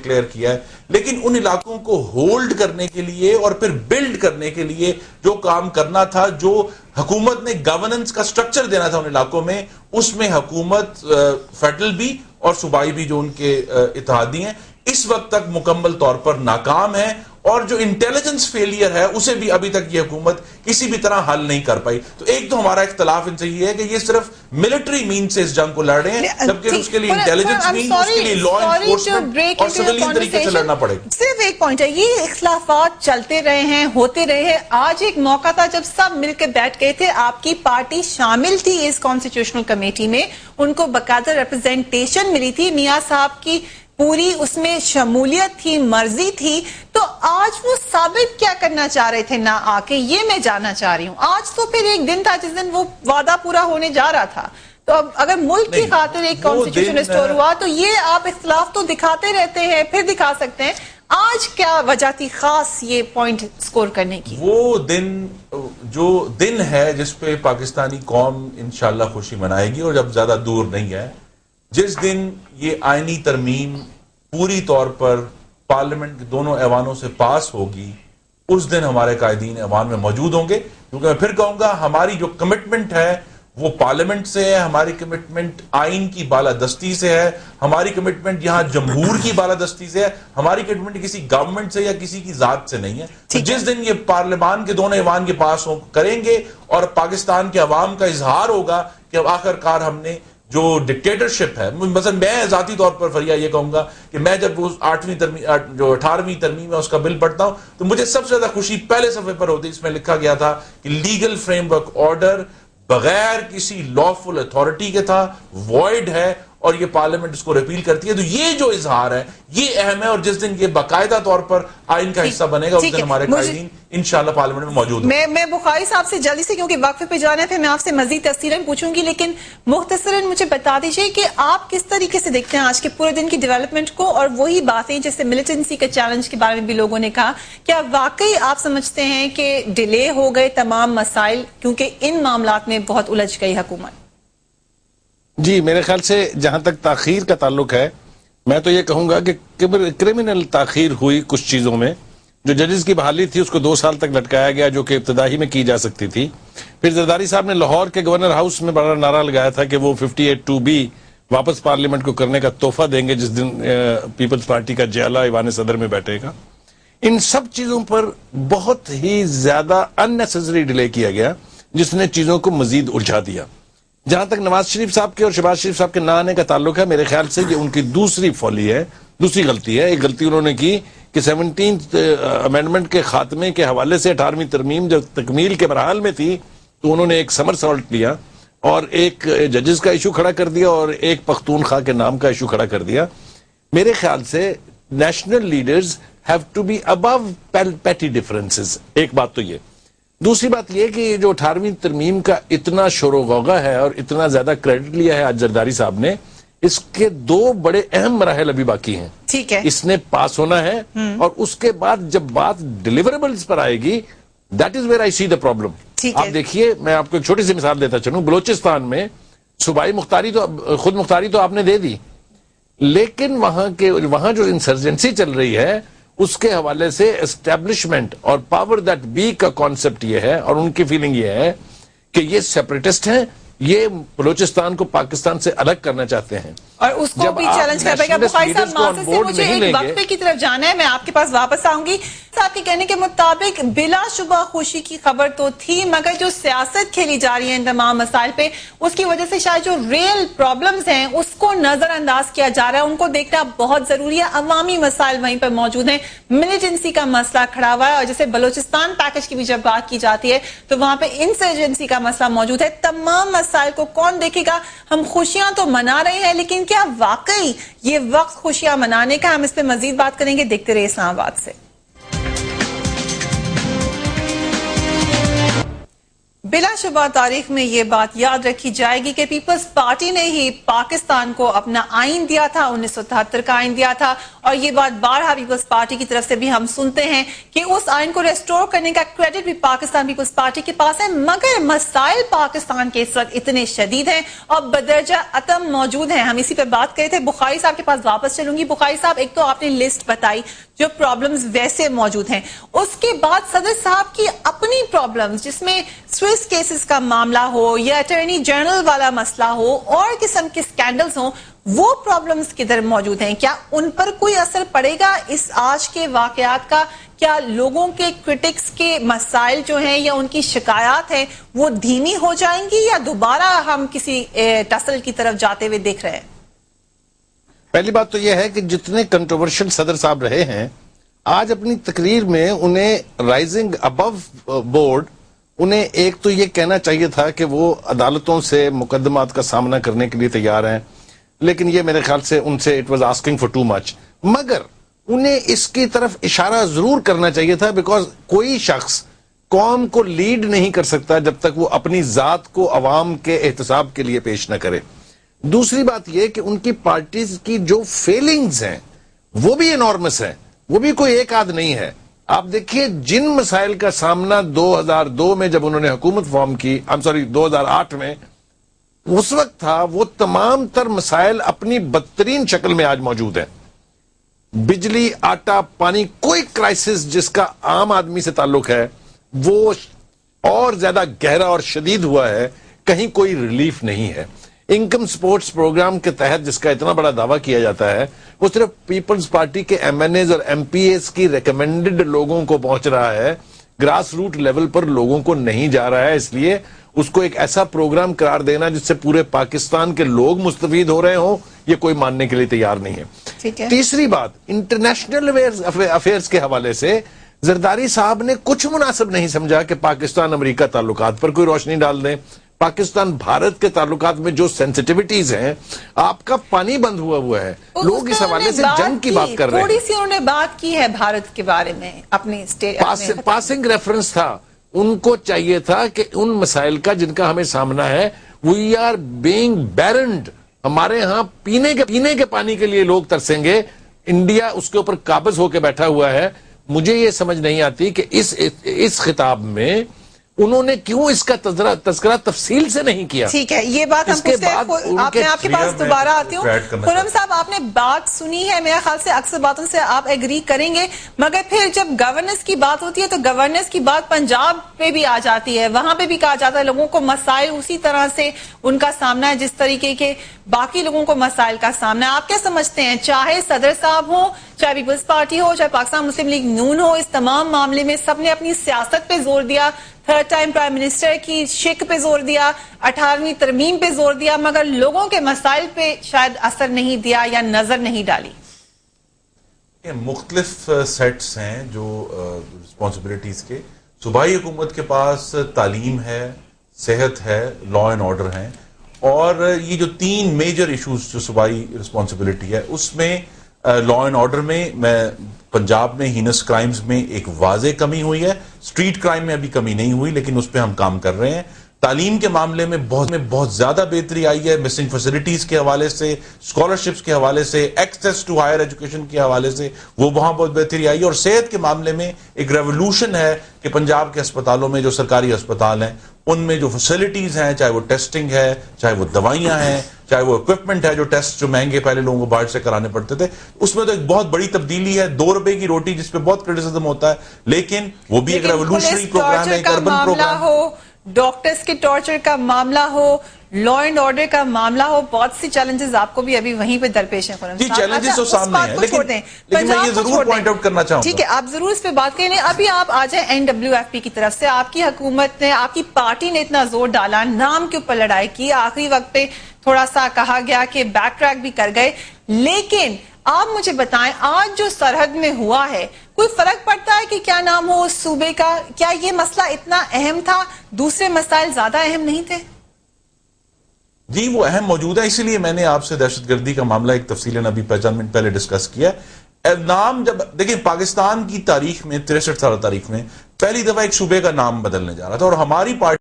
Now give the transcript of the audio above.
Declare کیا ہے، لیکن ان علاقوں کو ہولڈ کرنے کے لیے اور پھر بلڈ کرنے کے لیے جو کام کرنا تھا، جو حکومت نے گورننس کا سٹرکچر دینا تھا ان علاقوں میں، اس میں حکومت فیڈرل بھی اور صوبائی بھی جو ان کے اتحادی ہیں اس وقت تک مکمل طور پر ناکام ہے، اور جو انٹیلیجنس فیلئر ہے اسے بھی ابھی تک یہ حکومت کسی بھی طرح حل نہیں کر پائی. تو ایک تو ہمارا اختلاف ان سے یہ ہے کہ یہ صرف ملٹری مین سے اس جنگ کو لڑ رہے ہیں، جبکہ اس کے لیے انٹیلیجنس مین، اس کے لیے لا انفورسمنٹ اور سویلین طریقے سے لڑنا پڑے گا. صرف ایک پوائنٹ ہے، یہ اختلافات چلتے رہے ہیں، ہوتے رہے ہیں. آج ایک موقع تھا جب سب مل کے بیٹھ گئے تھے، آپ کی پارٹی شامل تھی اس کانسٹیٹیوشنل کمیٹی میں، ان کو باقاعدہ ریپرزینٹیشن ملی تھی، میاں صاحب کی پوری اس میں شمولیت تھی، مرضی تھی. تو آج وہ ثابت کیا کرنا چاہ رہے تھے نہ آ کے، یہ میں جاننا چاہ رہی ہوں. آج تو پھر ایک دن تھا جس دن وہ وعدہ پورا ہونے جا رہا تھا. تو اب اگر ملک کی خاطر ایک کانسٹیٹیوشن ریسٹور ہوا تو یہ آپ اختلاف تو دکھاتے رہتے ہیں، پھر دکھا سکتے ہیں. آج کیا وجہ تھی خاص یہ پوائنٹ سکور کرنے کی؟ وہ دن جو دن ہے جس پہ پاکستانی قوم انشاءاللہ خوشی منائے گی، اور جب زیادہ دور نہیں ہے، جس دن یہ آئینی ترمیم پوری طور پر پارلیمنٹ کے دونوں ایوانوں سے پاس ہوگی، اس دن ہمارے قائدین ایوان میں موجود ہوں گے. کیونکہ میں پھر کہوں گا، ہماری جو کمٹمنٹ ہے وہ پارلیمنٹ سے ہے، ہماری کمٹمنٹ آئین کی بالادستی سے ہے، ہماری کمٹمنٹ یہاں جمہور کی بالادستی سے ہے، ہماری کمٹمنٹ کسی گورنمنٹ سے یا کسی کی ذات سے نہیں ہے. تو جس دن یہ پارلیمان کے دونوں ایوان کے پاس کریں گے اور پاکستان کے عوام کا اظہار ہوگا کہ اب آخر کار ہم نے جو ڈکٹیٹرشپ ہے، مثلا میں ذاتی طور پر فریا یہ کہوں گا کہ میں جب وہ 18ویں ترمیم ہے اس کا بل پڑھتا ہوں تو مجھے سب سے زیادہ خوشی پہلے صفحے پر ہوتی ہے. اس میں لکھا گیا تھا کہ لیگل فریم ورک آرڈر بغیر کسی لافل اتھارٹی کے تھا، وائڈ ہے، اور یہ پارلیمنٹ اس کو ریپیل کرتی ہے. تو یہ جو اظہار ہے یہ اہم ہے، اور جس دن یہ باقاعدہ طور پر آئین کا حصہ بنے گا اس دن ہمارے قائدین انشاءاللہ پارلیمنٹ میں موجود ہیں. میں بخاری صاحب سے جلدی سے، کیونکہ وقفے پہ جانا ہے، پھر میں آپ سے مزید تفصیلاً پوچھوں گی، لیکن مختصراً مجھے بتا دیجئے کہ آپ کس طریقے سے دیکھتے ہیں آج کے پورے دن کی ڈیولپمنٹ کو، اور وہی باتیں جیسے ملیٹنسی کے چیلنج کے بارے میں بھی لوگوں نے کہا، کیا واقعی آپ سمجھتے ہیں کہ ڈیلے ہو گئے تمام مسائل کیونکہ ان معاملات میں بہت الجھ گئی حکومت؟ جی، میرے خیال سے جہاں تک تاخیر کا تعلق ہے، میں تو یہ کہوں گا کہ کرمنل تاخیر ہوئی کچھ چیزوں میں. جو ججز کی بحالی تھی اس کو 2 سال تک لٹکایا گیا، جو کہ ابتدائی میں کی جا سکتی تھی. پھر زرداری صاحب نے لاہور کے گورنر ہاؤس میں بڑا نعرہ لگایا تھا کہ وہ 58(2)B واپس پارلیمنٹ کو کرنے کا تحفہ دیں گے جس دن پیپلز پارٹی کا جیالہ ایوان صدر میں بیٹھے گا. ان سب چیزوں پر بہت ہی زیادہ اننیسیسری ڈیلے کیا گیا، جس نے چیزوں کو مزید الجھا دیا. جہاں تک نواز شریف صاحب کے اور شہباز شریف صاحب کے نہ آنے کا تعلق ہے، میرے خیال سے یہ ان کی دوسری فولی ہے، دوسری غلطی ہے. ایک غلطی انہوں نے کی کہ 17th امینڈمنٹ کے خاتمے کے حوالے سے 18ویں ترمیم جب تکمیل کے مراحل میں تھی تو انہوں نے ایک سمر سالٹ لیا اور ایک ججز کا ایشو کھڑا کر دیا اور ایک پختونخوا کے نام کا ایشو کھڑا کر دیا. میرے خیال سے national leaders have to be above petty differences. ایک بات تو یہ. دوسری بات یہ کہ جو 18ویں ترمیم کا اتنا شور و غوغا ہے اور اتنا زیادہ کریڈٹ لیا ہے آج زرداری صاحب نے، اس کے 2 بڑے اہم مراحل ابھی باقی ہیں. ٹھیک ہے، اس نے پاس ہونا ہے، اور اس کے بعد جب بات ڈیلیوریبلز پر آئے گی، that is where I see the problem. آپ دیکھیے، میں آپ کو ایک چھوٹی سی مثال دیتا چلوں. بلوچستان میں صوبائی مختاری تو خود مختاری تو آپ نے دے دی، لیکن وہاں جو انسرجنسی چل رہی ہے اس کے حوالے سے اسٹیبلشمنٹ اور پاور دیٹ بی کا کانسیپٹ یہ ہے، اور ان کی فیلنگ یہ ہے کہ یہ سیپریٹسٹ ہیں، یہ بلوچستان کو پاکستان سے الگ کرنا چاہتے ہیں، اور اس کو بھی چیلنج کر پائے گا. بخاری صاحب، ناصر سے مجھے ایک وقفے کی طرف جانا ہے، میں آپ کے پاس واپس آؤں گی. صاحب کے کہنے کے مطابق بلا شبہ خوشی کی خبر تو تھی، مگر جو سیاست کھیلی جا رہی ہے ان تمام مسائل پہ، اس کی وجہ سے شاید جو ریل پرابلمز ہیں اس کو نظر انداز کیا جا رہا ہے. ان کو دیکھنا بہت ضروری ہے. عوامی مسائل وہیں پر موجود ہیں، ملیٹنسی کا مسئلہ کھڑا ہوا ہے، اور جیسے بلوچستان پیکج کی بھی جب بات کی جاتی ہے تو وہاں پہ انسرجنسی کا مسئلہ موجود ہے. تمام مسائل کو کون دیکھے گا؟ ہم خوشیاں تو منا رہے ہیں، لیکن کیا واقعی یہ وقت خوشیاں منانے کا؟ ہم اس پہ مزید بات کریں گے. دیکھتے رہے اسلام آباد سے. بلا شبہ تاریخ میں یہ بات یاد رکھی جائے گی کہ پیپلز پارٹی نے ہی پاکستان کو اپنا آئین دیا تھا، 1973 کا آئین دیا تھا، اور یہ بات بارہا پیپلز پارٹی کی طرف سے بھی ہم سنتے ہیں کہ اس آئین کو ریسٹور کرنے کا کریڈٹ بھی پاکستان پیپلز پارٹی کے پاس ہے، مگر مسائل پاکستان کے اس وقت اتنے شدید ہیں اور بدرجہ اتم موجود ہیں۔ ہم اسی پہ بات کرے تھے، بخاری صاحب کے پاس واپس چلوں گی۔ بخاری صاحب، ایک تو آپ نے لسٹ بتائی جو پرابلمز ویسے موجود ہیں، اس کے بعد صدر صاحب کی اپنی پرابلمز، جس میں سوئس کیسز کا معاملہ ہو یا اٹارنی جنرل والا مسئلہ ہو اور قسم کے سکینڈلز ہوں، وہ پرابلمز کدھر موجود ہیں؟ کیا ان پر کوئی اثر پڑے گا اس آج کے واقعات کا؟ کیا لوگوں کے کرٹکس کے مسائل جو ہیں یا ان کی شکایات ہیں وہ دھیمی ہو جائیں گی یا دوبارہ ہم کسی ٹسل کی طرف جاتے ہوئے دیکھ رہے ہیں؟ پہلی بات تو یہ ہے کہ جتنے کنٹروورشل صدر صاحب رہے ہیں، آج اپنی تقریر میں انہیں رائزنگ ابو بورڈ انہیں ایک تو یہ کہنا چاہیے تھا کہ وہ عدالتوں سے مقدمات کا سامنا کرنے کے لیے تیار ہیں، لیکن یہ میرے خیال سے ان سے it was asking for too much, مگر انہیں اس کی طرف اشارہ ضرور کرنا چاہیے تھا، بیکاز کوئی شخص قوم کو لیڈ نہیں کر سکتا جب تک وہ اپنی ذات کو عوام کے احتساب کے لیے پیش نہ کرے۔ دوسری بات یہ کہ ان کی پارٹیز کی جو فیلنگز ہیں وہ بھی انارمس ہیں، وہ بھی کوئی ایک آدھ نہیں ہے۔ آپ دیکھیے جن مسائل کا سامنا 2002 میں جب انہوں نے حکومت فارم کی، 2008 میں اس وقت تھا، وہ تمام تر مسائل اپنی بدترین شکل میں آج موجود ہیں۔ بجلی، آٹا، پانی، کوئی کرائسس جس کا عام آدمی سے تعلق ہے وہ اور زیادہ گہرا اور شدید ہوا ہے، کہیں کوئی ریلیف نہیں ہے۔ انکم سپورٹس پروگرام کے تحت جس کا اتنا بڑا دعویٰ کیا جاتا ہے، وہ صرف پیپلز پارٹی کے ایم این ایز اور ایم پی ایز کی ریکمینڈڈ لوگوں کو پہنچ رہا ہے، گراس روٹ لیول پر لوگوں کو نہیں جا رہا ہے، اس لیے اس کو ایک ایسا پروگرام قرار دینا جس سے پورے پاکستان کے لوگ مستفید ہو رہے ہوں، یہ کوئی ماننے کے لیے تیار نہیں ہے۔ تیسری بات، انٹرنیشنل افیئرز کے حوالے سے زرداری صاحب نے کچھ مناسب نہیں سمجھا کہ پاکستان امریکہ تعلقات پر کوئی روشنی ڈال دیں۔ پاکستان بھارت کے تعلقات میں جو سینسٹیوٹیز ہیں، آپ کا پانی بند ہوا ہے، لوگ اس حوالے سے جنگ کی بات کر رہے ہیں۔ تھوڑی سی انہوں نے بات کی ہے بھارت کے بارے میں اپنی پاسنگ ریفرنس تھا، ان کو چاہیے تھا کہ ان مسائل کا جن کا ہمیں سامنا ہے، وی آر بینگ بیرنڈ، ہمارے ہاں پینے کے پانی کے لیے لوگ ترسیں گے، انڈیا اس کے اوپر قابض ہو کے بیٹھا ہوا ہے۔ مجھے یہ سمجھ نہیں آتی کہ اس خطاب میں انہوں نے کیوں اس کا تذکرہ تفصیل سے نہیں کیا۔ ٹھیک ہے، یہ بات ہم آپ کے پاس دوبارہ آتی ہوں۔ خرم صاحب، آپ نے بات سنی ہے، میرے خیال سے اکثر باتوں سے آپ ایگری کریں گے، مگر پھر جب گورننس کی بات ہوتی ہے تو گورننس کی بات پنجاب پہ بھی آ جاتی ہے، وہاں پہ بھی کہا جاتا ہے لوگوں کو مسائل اسی طرح سے ان کا سامنا ہے جس طریقے کے باقی لوگوں کو مسائل کا سامنا ہے۔ آپ کیا سمجھتے ہیں، چاہے صدر صاحب ہو، چاہے پیپلز پارٹی ہو، چاہے پاکستان مسلم لیگ نون ہو، اس تمام معاملے میں سب نے اپنی سیاست پہ زور دیا، تھرڈ ٹائم پرائم منسٹر کی شک پہ زور دیا، 18ویں ترمیم پہ زور دیا، مگر لوگوں کے مسائل پہ شاید اثر نہیں دیا یا نظر نہیں ڈالی؟ مختلف سیٹس ہیں جو رسپانسبلٹیز کے۔ صوبائی حکومت کے پاس تعلیم ہے، صحت ہے، لا اینڈ آرڈر ہیں، اور یہ جو تین میجر ایشوز جو صوبائی رسپانسبلٹی ہے اس میں لا اینڈ آرڈر میں پنجاب میں ہینس کرائمز میں ایک واضح کمی ہوئی ہے، سٹریٹ کرائم میں ابھی کمی نہیں ہوئی لیکن اس پہ ہم کام کر رہے ہیں۔ تعلیم کے معاملے میں بہت زیادہ بہتری آئی ہے، مسنگ فیسلٹیز کے حوالے سے، اسکالرشپس کے حوالے سے، ایکسیس ٹو ہائر ایجوکیشن کے حوالے سے وہ وہاں بہت بہتری آئی ہے، اور صحت کے معاملے میں ایک ریولوشن ہے کہ پنجاب کے اسپتالوں میں جو سرکاری اسپتال ہیں ان میں جو فیسلٹیز ہیں، چاہے وہ ٹیسٹنگ ہے، چاہے وہ دوائیاں ہیں، چاہے وہ اکوپمنٹ ہے، جو ٹیسٹ جو مہنگے پہلے لوگوں کو باہر سے کرانے پڑتے تھے، اس میں تو ایک بہت بڑی تبدیلی ہے۔ 2 روپے کی روٹی جس پہ بہت کرٹیسزم ہوتا ہے، لیکن وہ بھی ایک ریولوشنری پروگرام ہے، ایک اربن پروگرام ہو، ڈاکٹرز کے ٹارچر کا معاملہ ہو، لا اینڈ آرڈر کا معاملہ ہو، بہت سی چیلنجز آپ کو بھی ابھی وہیں پہ درپیش ہیں۔ جی چیلنجز تو سامنے ہیں، لیکن میں یہ ضرور پوائنٹ آؤٹ کرنا چاہوں گا۔ ٹھیک ہے، آپ ضرور اس پہ بات کریں۔ ابھی آپ آ جائیں NWFP کی طرف سے، آپ کی حکومت نے، آپ کی پارٹی نے اتنا زور ڈالا، نام کے اوپر لڑائی کی، آخری وقت پہ تھوڑا سا کہا گیا کہ بیک ٹریک بھی کر گئے، لیکن آپ مجھے بتائیں آج جو سرحد میں ہوا ہے کوئی فرق پڑتا ہے کہ کیا نام ہو اس صوبے کا؟ کیا یہ مسئلہ اتنا اہم تھا، دوسرے مسائل زیادہ اہم نہیں تھے؟ جی وہ اہم موجود ہے، اسی لیے میں نے آپ سے دہشت گردی کا معاملہ ایک تفصیلاً ابھی 5 منٹ پہلے ڈسکس کیا۔ نام جب دیکھیں پاکستان کی تاریخ میں 63 سال تاریخ میں پہلی دفعہ ایک صوبے کا نام بدلنے جا رہا تھا، اور ہماری پارٹی